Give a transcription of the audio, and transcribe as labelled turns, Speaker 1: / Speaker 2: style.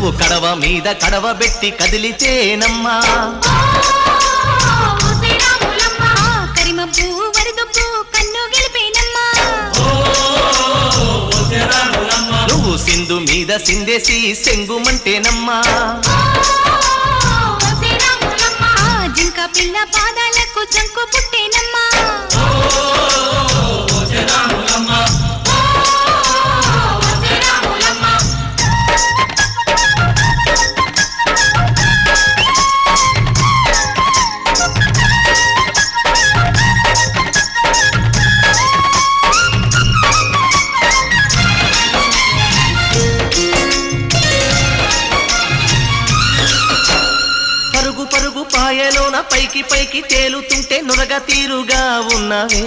Speaker 1: నువ్వు కడవ మీద కడవ పెట్టి కదిలితేనమ్మా
Speaker 2: కరిమబ్బు వరదొప్పు కన్ను గెలిపేనమ్మా
Speaker 1: నువ్వు సింధు మీద సిందేసి సెంగుమంటేనమ్మా
Speaker 2: జింక పిల్ల పాదాలకు జంకు పుట్టేనమ్మా
Speaker 1: పరుగు పరుగు పాయలోన పైకి పైకి తేలుతుంటే నురగ తీరుగా ఉన్నవే